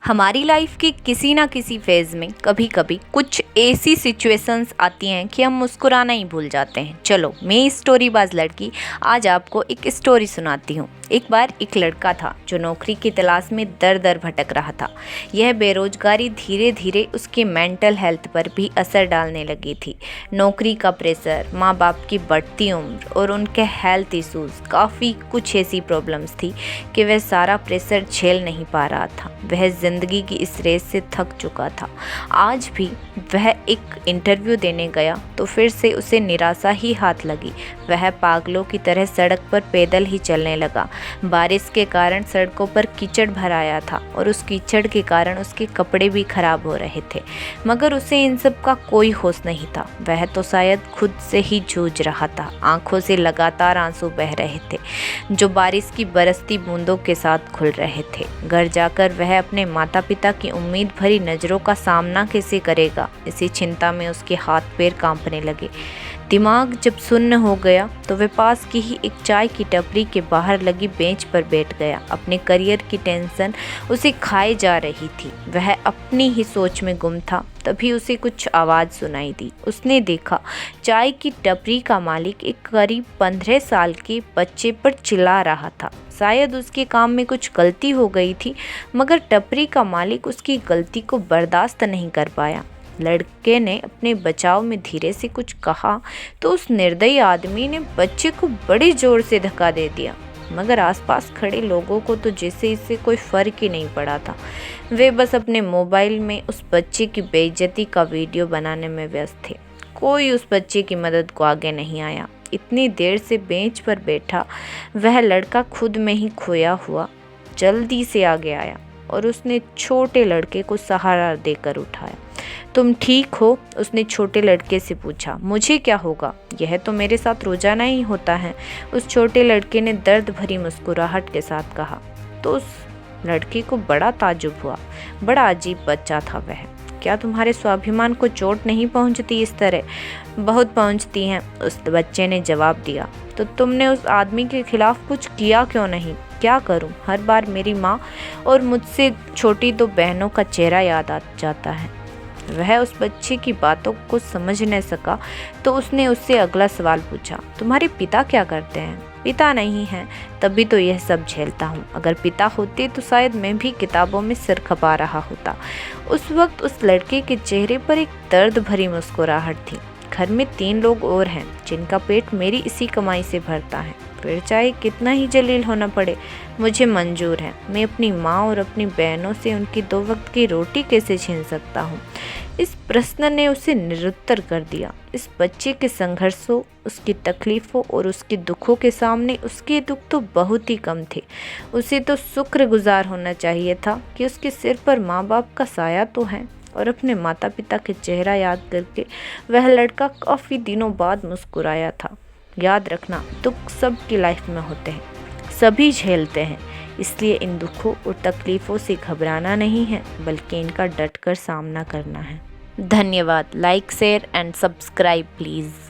हमारी लाइफ की किसी ना किसी फेज़ में कभी कभी कुछ ऐसी सिचुएशंस आती हैं कि हम मुस्कुराना ही भूल जाते हैं। चलो, मैं स्टोरीबाज लड़की आज आपको एक स्टोरी सुनाती हूँ। एक बार एक लड़का था जो नौकरी की तलाश में दर दर भटक रहा था। यह बेरोजगारी धीरे धीरे उसकी मेंटल हेल्थ पर भी असर डालने लगी थी। नौकरी का प्रेशर, माँ बाप की बढ़ती उम्र और उनके हेल्थ इश्यूज, काफ़ी कुछ ऐसी प्रॉब्लम्स थी कि वह सारा प्रेशर झेल नहीं पा रहा था। वह जिंदगी की इस रेस से थक चुका था। आज भी वह एक इंटरव्यू देने गया तो फिर से उसे निराशा ही हाथ लगी। वह पागलों की तरह सड़क पर पैदल ही चलने लगा। बारिश के कारण सड़कों पर कीचड़ भर आया था और उस कीचड़ के कारण उसके कपड़े भी खराब हो रहे थे, मगर उसे इन सब का कोई होश नहीं था। वह तो शायद खुद से ही जूझ रहा था। आंखों से लगातार आंसू बह रहे थे जो बारिश की बरसती बूंदों के साथ खुल रहे थे। घर जाकर वह अपने माता पिता की उम्मीद भरी नज़रों का सामना कैसे करेगा, इसी चिंता में उसके हाथ पैर कांपने लगे। दिमाग जब सुन्न हो गया तो वह पास की ही एक चाय की टपरी के बाहर लगी बेंच पर बैठ गया। अपने करियर की टेंशन उसे खाए जा रही थी। वह अपनी ही सोच में गुम था। तभी उसे कुछ आवाज़ सुनाई दी। उसने देखा चाय की टपरी का मालिक एक करीब 15 साल के बच्चे पर चिल्ला रहा था। शायद उसके काम में कुछ गलती हो गई थी, मगर टपरी का मालिक उसकी गलती को बर्दाश्त नहीं कर पाया। लड़के ने अपने बचाव में धीरे से कुछ कहा तो उस निर्दयी आदमी ने बच्चे को बड़े जोर से धक्का दे दिया, मगर आसपास खड़े लोगों को तो जैसे इससे कोई फर्क ही नहीं पड़ा था। वे बस अपने मोबाइल में उस बच्चे की बेइज्जती का वीडियो बनाने में व्यस्त थे। कोई उस बच्चे की मदद को आगे नहीं आया। इतनी देर से बेंच पर बैठा वह लड़का खुद में ही खोया हुआ जल्दी से आगे आया और उसने छोटे लड़के को सहारा देकर उठाया। तुम ठीक हो? उसने छोटे लड़के से पूछा। मुझे क्या होगा, यह तो मेरे साथ रोजाना ही होता है, उस छोटे लड़के ने दर्द भरी मुस्कुराहट के साथ कहा। तो उस लड़के को बड़ा ताज्जुब हुआ। बड़ा अजीब बच्चा था वह। क्या तुम्हारे स्वाभिमान को चोट नहीं पहुंचती इस तरह? बहुत पहुंचती हैं, उस बच्चे ने जवाब दिया। तो तुमने उस आदमी के खिलाफ कुछ किया क्यों नहीं? क्या करूं, हर बार मेरी माँ और मुझसे छोटी 2 बहनों का चेहरा याद आ जाता है। वह उस बच्चे की बातों को समझ न सका तो उसने उससे अगला सवाल पूछा। तुम्हारे पिता क्या करते हैं? पिता नहीं है, तभी तो यह सब झेलता हूँ। अगर पिता होते तो शायद मैं भी किताबों में सिर खपा रहा होता। उस वक्त उस लड़के के चेहरे पर एक दर्द भरी मुस्कुराहट थी। घर में 3 लोग और हैं जिनका पेट मेरी इसी कमाई से भरता है। फिर चाहे कितना ही जलील होना पड़े, मुझे मंजूर है। मैं अपनी माँ और अपनी बहनों से उनकी 2 वक्त की रोटी कैसे छीन सकता हूँ? इस प्रश्न ने उसे निरुत्तर कर दिया। इस बच्चे के संघर्षों, उसकी तकलीफ़ों और उसके दुखों के सामने उसके दुख तो बहुत ही कम थे। उसे तो शुक्रगुजार होना चाहिए था कि उसके सिर पर माँ बाप का साया तो है। और अपने माता पिता के चेहरा याद करके वह लड़का काफ़ी दिनों बाद मुस्कुराया था। याद रखना, दुख सबकी लाइफ में होते हैं, सभी झेलते हैं, इसलिए इन दुखों और तकलीफ़ों से घबराना नहीं है, बल्कि इनका डटकर सामना करना है। धन्यवाद। Like, share and subscribe please.